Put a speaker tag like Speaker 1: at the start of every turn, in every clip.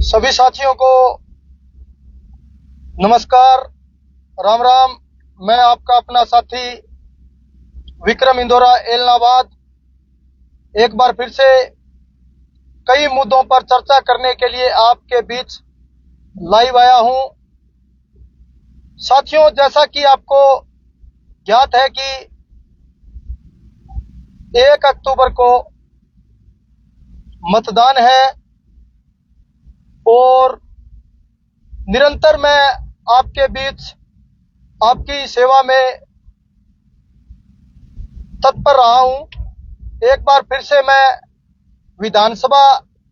Speaker 1: सभी साथियों को नमस्कार, राम राम। मैं आपका अपना साथी विक्रम इंदौरा एलनाबाद एक बार फिर से कई मुद्दों पर चर्चा करने के लिए आपके बीच लाइव आया हूं। साथियों, जैसा कि आपको ज्ञात है कि 1 अक्टूबर को मतदान है और निरंतर मैं आपके बीच आपकी सेवा में तत्पर रहा हूं। एक बार फिर से मैं विधानसभा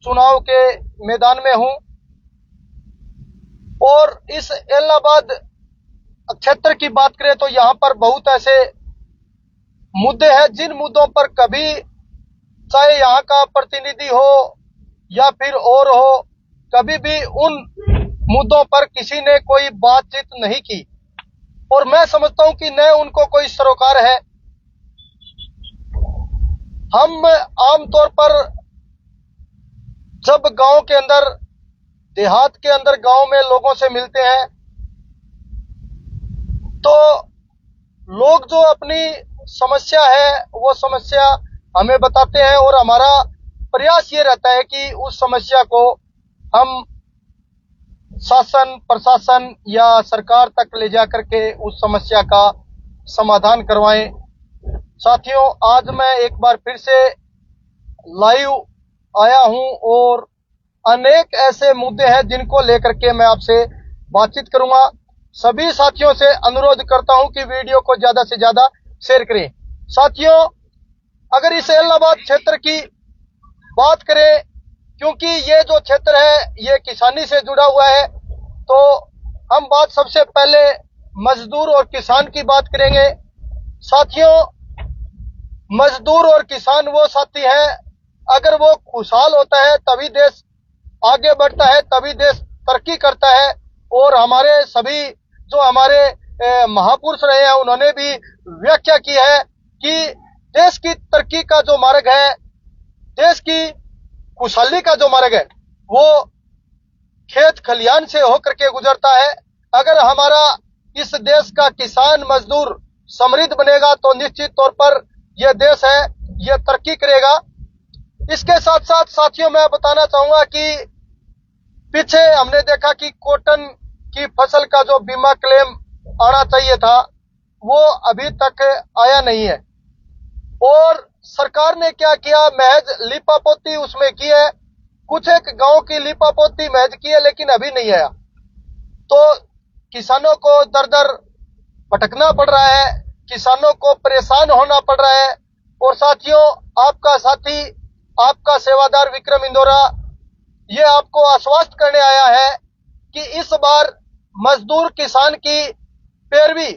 Speaker 1: चुनाव के मैदान में हूं और इस एलनाबाद क्षेत्र की बात करें तो यहां पर बहुत ऐसे मुद्दे हैं जिन मुद्दों पर कभी चाहे यहां का प्रतिनिधि हो या फिर और हो, कभी भी उन मुद्दों पर किसी ने कोई बातचीत नहीं की और मैं समझता हूं कि न उनको कोई सरोकार है। हम आमतौर पर जब गांव के अंदर, देहात के अंदर, गांव में लोगों से मिलते हैं तो लोग जो अपनी समस्या है वो समस्या हमें बताते हैं और हमारा प्रयास ये रहता है कि उस समस्या को हम शासन, प्रशासन या सरकार तक ले जाकर के उस समस्या का समाधान करवाएं। साथियों, आज मैं एक बार फिर से लाइव आया हूं और अनेक ऐसे मुद्दे हैं जिनको लेकर के मैं आपसे बातचीत करूंगा। सभी साथियों से अनुरोध करता हूं कि वीडियो को ज्यादा से ज्यादा शेयर करें। साथियों, अगर इस एलनाबाद क्षेत्र की बात करें, क्योंकि ये जो क्षेत्र है ये किसानी से जुड़ा हुआ है, तो हम बात सबसे पहले मजदूर और किसान की बात करेंगे। साथियों, मजदूर और किसान वो साथी हैं, अगर वो खुशहाल होता है तभी देश आगे बढ़ता है, तभी देश तरक्की करता है। और हमारे सभी जो हमारे महापुरुष रहे हैं उन्होंने भी व्याख्या की है कि देश की तरक्की का जो मार्ग है, देश की खुशहाली का जो मार्ग है, वो खेत खलियान से होकर के गुजरता है। अगर हमारा इस देश का किसान मजदूर समृद्ध बनेगा तो निश्चित तौर पर यह देश है, यह तरक्की करेगा। इसके साथ साथ साथियों, मैं बताना चाहूंगा कि पीछे हमने देखा कि कॉटन की फसल का जो बीमा क्लेम आना चाहिए था वो अभी तक आया नहीं है और सरकार ने क्या किया, महज लिपापोती उसमें की है। कुछ एक गांव की लिपापोती महज की है लेकिन अभी नहीं आया, तो किसानों को दर दर भटकना पड़ रहा है, किसानों को परेशान होना पड़ रहा है। और साथियों, आपका साथी, आपका सेवादार विक्रम इंदौरा ये आपको आश्वस्त करने आया है कि इस बार मजदूर किसान की पैरवी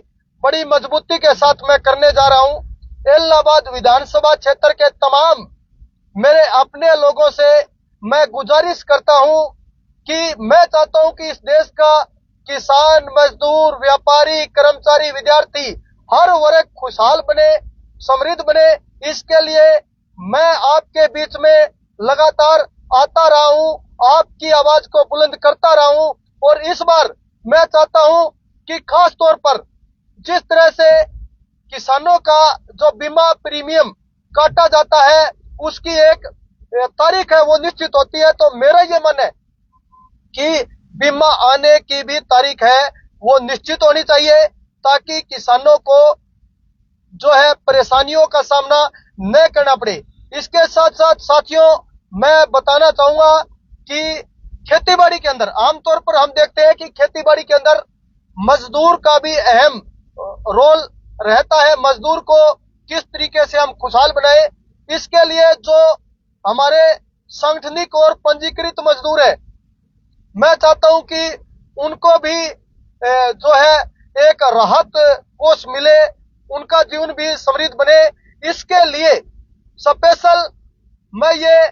Speaker 1: बड़ी मजबूती के साथ मैं करने जा रहा हूं। एलनाबाद विधानसभा क्षेत्र के तमाम मेरे अपने लोगों से मैं गुजारिश करता हूं कि मैं चाहता हूं कि इस देश का किसान, मजदूर, व्यापारी, कर्मचारी, विद्यार्थी, हर वर्ग खुशहाल बने, समृद्ध बने। इसके लिए मैं आपके बीच में लगातार आता रहा हूं, आपकी आवाज को बुलंद करता रहा हूं। और इस बार मैं चाहता हूं कि खास तौर पर जिस तरह से किसानों का जो बीमा प्रीमियम काटा जाता है उसकी एक तारीख है वो निश्चित होती है, तो मेरा ये मन है कि बीमा आने की भी तारीख है वो निश्चित होनी चाहिए ताकि किसानों को जो है परेशानियों का सामना न करना पड़े। इसके साथ साथ साथियों, मैं बताना चाहूंगा कि खेतीबाड़ी के अंदर आमतौर पर हम देखते हैं कि खेतीबाड़ी के अंदर मजदूर का भी अहम रोल रहता है। मजदूर को किस तरीके से हम खुशहाल बनाए, इसके लिए जो हमारे सांगठनिक और पंजीकृत मजदूर है, मैं चाहता हूं कि उनको भी जो है एक राहत कोष मिले, उनका जीवन भी समृद्ध बने। इसके लिए स्पेशल मैं ये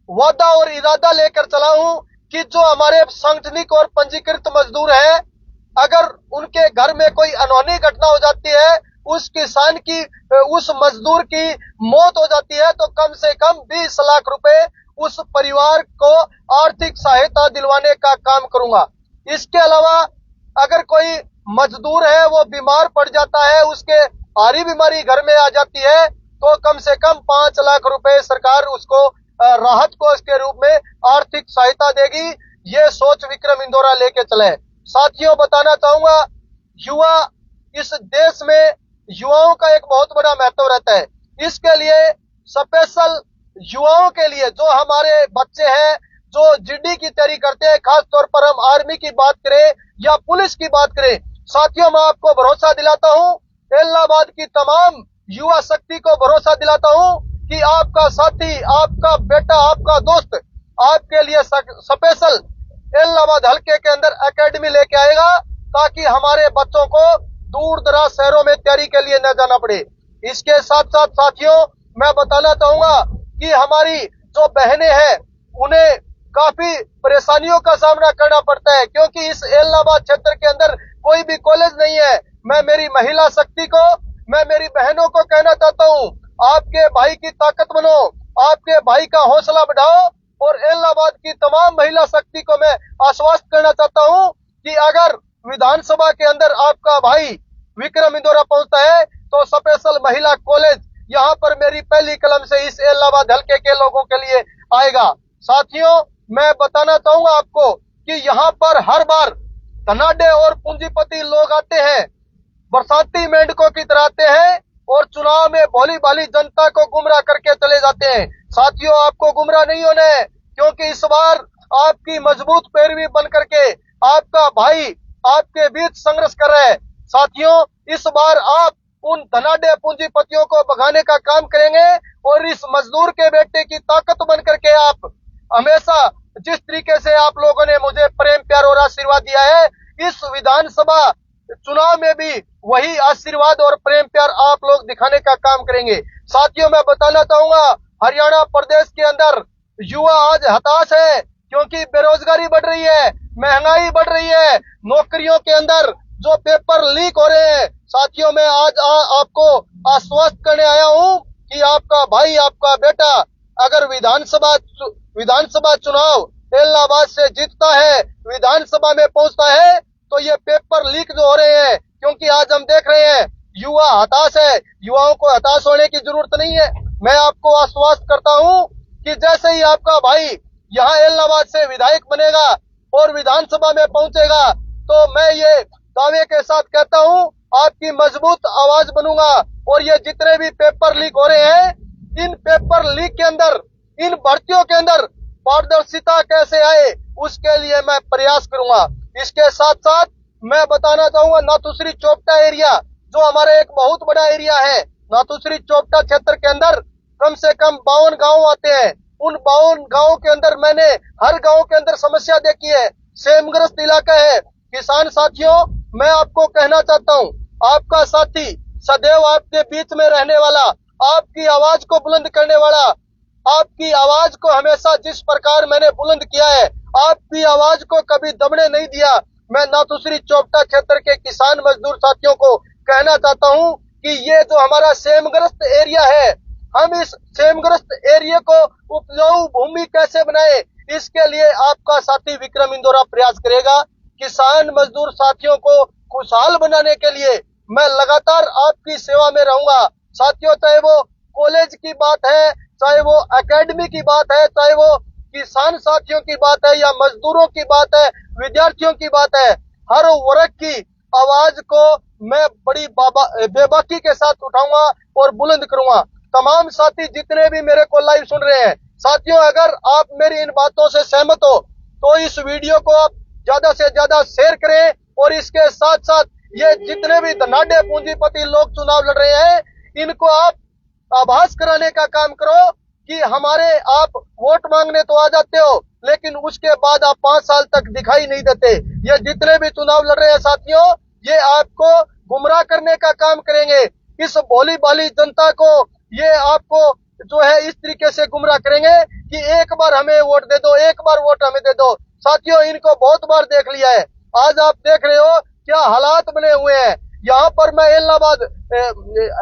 Speaker 1: वादा और इरादा लेकर चला हूं कि जो हमारे सांगठनिक और पंजीकृत मजदूर हैं, अगर उनके घर में कोई अनहोनी घटना हो जाती है, उस किसान की, उस मजदूर की मौत हो जाती है, तो कम से कम 20 लाख रुपए उस परिवार को आर्थिक सहायता दिलवाने का काम करूंगा। इसके अलावा अगर कोई मजदूर है वो बीमार पड़ जाता है, उसके भारी बीमारी घर में आ जाती है, तो कम से कम 5 लाख रुपए सरकार उसको राहत कोष के रूप में आर्थिक सहायता देगी। ये सोच विक्रम इंदौरा लेके चले। साथियों, बताना चाहूंगा, युवा इस देश में युवाओं का एक बहुत बड़ा महत्व रहता है। इसके लिए स्पेशल युवाओं के लिए जो हमारे बच्चे हैं जो जीडी की तैयारी करते हैं, खास तौर पर हम आर्मी की बात करें या पुलिस की बात करें, साथियों मैं आपको भरोसा दिलाता हूं, इलाहाबाद की तमाम युवा शक्ति को भरोसा दिलाता हूं कि आपका साथी, आपका बेटा, आपका दोस्त आपके लिए स्पेशल इलाहाबाद हल्के के अंदर एकेडमी लेके आएगा, ताकि हमारे बच्चों को दूर दराज शहरों में तैयारी के लिए न जाना पड़े। इसके साथ साथ साथियों मैं बताना चाहूंगा कि हमारी जो बहनें हैं उन्हें काफी परेशानियों का सामना करना पड़ता है, क्योंकि इस इलाहाबाद क्षेत्र के अंदर कोई भी कॉलेज नहीं है। मैं मेरी महिला शक्ति को, मैं मेरी बहनों को कहना चाहता हूँ, आपके भाई की ताकत बनो, आपके भाई का हौसला बढ़ाओ, और इलाहाबाद की तमाम महिला शक्ति को मैं आश्वस्त करना चाहता हूँ कि अगर विधानसभा के अंदर आपका भाई विक्रम इंदौरा पहुंचता है तो स्पेशल महिला कॉलेज यहाँ पर मेरी पहली कलम से इस इलाहाबाद हल्के के लोगों के लिए आएगा। साथियों मैं बताना चाहूंगा आपको कि यहाँ पर हर बार धनाढ्य और पूंजीपति लोग आते हैं, बरसाती मेंढकों की तरह आते हैं और चुनाव में भोली भाली जनता को गुमराह करके चले जाते हैं। साथियों आपको गुमराह नहीं होना है, क्योंकि इस बार आपकी मजबूत पैरवी बन करके आपका भाई आपके बीच संघर्ष कर रहा है। साथियों इस बार आप उन धनाढ्य पूंजीपतियों को भगाने का काम करेंगे और इस मजदूर के बेटे की ताकत बन करके आप हमेशा जिस तरीके से आप लोगों ने मुझे प्रेम प्यार और आशीर्वाद दिया है, इस विधानसभा चुनाव में भी वही आशीर्वाद और प्रेम प्यार आप लोग दिखाने का काम करेंगे। साथियों मैं बताना चाहूंगा, हरियाणा प्रदेश के अंदर युवा आज हताश है, क्योंकि बेरोजगारी बढ़ रही है, महंगाई बढ़ रही है, नौकरियों के अंदर जो पेपर लीक हो रहे हैं। साथियों मैं आज आपको आश्वस्त करने आया हूं कि आपका भाई, आपका बेटा अगर विधानसभा चुनाव इलाहाबाद से जीतता है, विधानसभा में पहुंचता है, तो ये पेपर लीक जो हो रहे हैं, क्योंकि आज हम देख रहे हैं युवा हताश है, युवाओं को हताश होने की जरूरत नहीं है। मैं आपको आश्वस्त करता हूं कि जैसे ही आपका भाई यहाँ इलाहाबाद से विधायक बनेगा और विधानसभा में पहुंचेगा, तो मैं ये दावे के साथ कहता हूं आपकी मजबूत आवाज बनूंगा, और ये जितने भी पेपर लीक हो रहे हैं, इन पेपर लीक के अंदर, इन भर्तियों के अंदर पारदर्शिता कैसे आए उसके लिए मैं प्रयास करूंगा। इसके साथ साथ मैं बताना चाहूंगा, नाथुश्री चोपटा एरिया जो हमारा एक बहुत बड़ा एरिया है, नाथुश्री चोपटा क्षेत्र के अंदर कम से कम 52 गांव आते हैं। उन 52 गांव के अंदर मैंने हर गांव के अंदर समस्या देखी है, सेमग्रस्त इलाका है। किसान साथियों मैं आपको कहना चाहता हूं, आपका साथी सदैव आपके बीच में रहने वाला, आपकी आवाज को बुलंद करने वाला, आपकी आवाज को हमेशा जिस प्रकार मैंने बुलंद किया है, आपकी आवाज को कभी दबने नहीं दिया। मैं नाथुश्री चोपटा क्षेत्र के किसान मजदूर साथियों को कहना चाहता हूं कि ये जो हमारा सेमग्रस्त एरिया है, हम इस सेमग्रस्त एरिया को उपजाऊ भूमि कैसे बनाए, इसके लिए आपका साथी विक्रम इंदौरा प्रयास करेगा। किसान मजदूर साथियों को खुशहाल बनाने के लिए मैं लगातार आपकी सेवा में रहूंगा। साथियों चाहे वो कॉलेज की बात है, चाहे वो एकेडमी की बात है, चाहे वो किसान साथियों की बात है या मजदूरों की बात है, विद्यार्थियों की बात है, हर वर्ग की आवाज को मैं बड़ी बेबाकी के साथ उठाऊंगा और बुलंद करूंगा। तमाम साथी जितने भी मेरे को लाइव सुन रहे हैं, साथियों अगर आप मेरी इन बातों से सहमत हो तो इस वीडियो को आप ज्यादा से ज्यादा शेयर करें, और इसके साथ साथ ये जितने भी धनाढ्य पूंजीपति लोग चुनाव लड़ रहे हैं, इनको आप आभास कराने का काम करो कि हमारे आप वोट मांगने तो आ जाते हो, लेकिन उसके बाद आप 5 साल तक दिखाई नहीं देते। ये जितने भी चुनाव लड़ रहे हैं साथियों, ये आपको गुमराह करने का काम करेंगे। इस भोली भाली जनता को ये आपको जो है इस तरीके से गुमराह करेंगे कि एक बार हमें वोट दे दो, एक बार वोट हमें दे दो। साथियों इनको बहुत बार देख लिया है, आज आप देख रहे हो क्या हालात बने हुए हैं। यहाँ पर मैं इलाहाबाद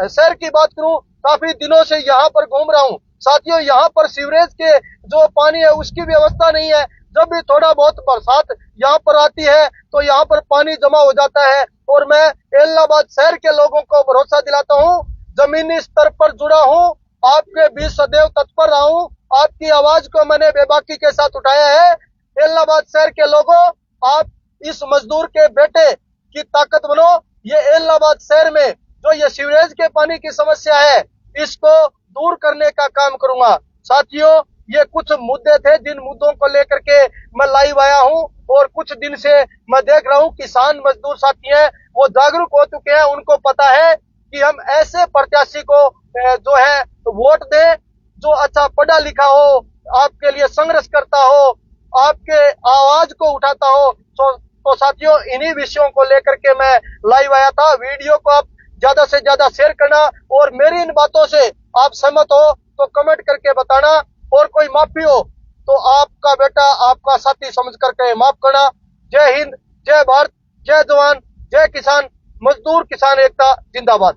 Speaker 1: शहर की बात करूं, काफी दिनों से यहाँ पर घूम रहा हूँ, साथियों, यहाँ पर सीवरेज के जो पानी है उसकी व्यवस्था नहीं है। जब भी थोड़ा बहुत बरसात यहाँ पर आती है तो यहाँ पर पानी जमा हो जाता है। और मैं एलनाबाद शहर के लोगों को भरोसा दिलाता हूँ, जमीनी स्तर पर जुड़ा हूँ, आपके बीच सदैव तत्पर रहा हूँ। आपकी आवाज को मैंने बेबाकी के साथ उठाया है। एलनाबाद शहर के लोगों, आप इस मजदूर के बेटे की ताकत बनो। ये एलनाबाद शहर में जो ये सीवरेज के पानी की समस्या है, इसको दूर करने का काम करूंगा। साथियों, ये कुछ मुद्दे थे जिन मुद्दों को लेकर के मैं लाइव आया हूं। और कुछ दिन से मैं देख रहा हूं किसान मजदूर साथी हैं, वो जागरूक हो चुके हैं। उनको पता है कि हम ऐसे प्रत्याशी को जो है वोट दें जो अच्छा पढ़ा लिखा हो, आपके लिए संघर्ष करता हो, आपके आवाज को उठाता हो। तो साथियों, इन्हीं विषयों को लेकर के मैं लाइव आया था। वीडियो को आप ज्यादा से ज्यादा शेयर करना और मेरी इन बातों से आप सहमत हो तो कमेंट करके बताना। और कोई माफी हो तो आपका बेटा आपका साथी समझ करके माफ करना। जय हिंद, जय भारत, जय जवान, जय किसान, मजदूर किसान एकता जिंदाबाद।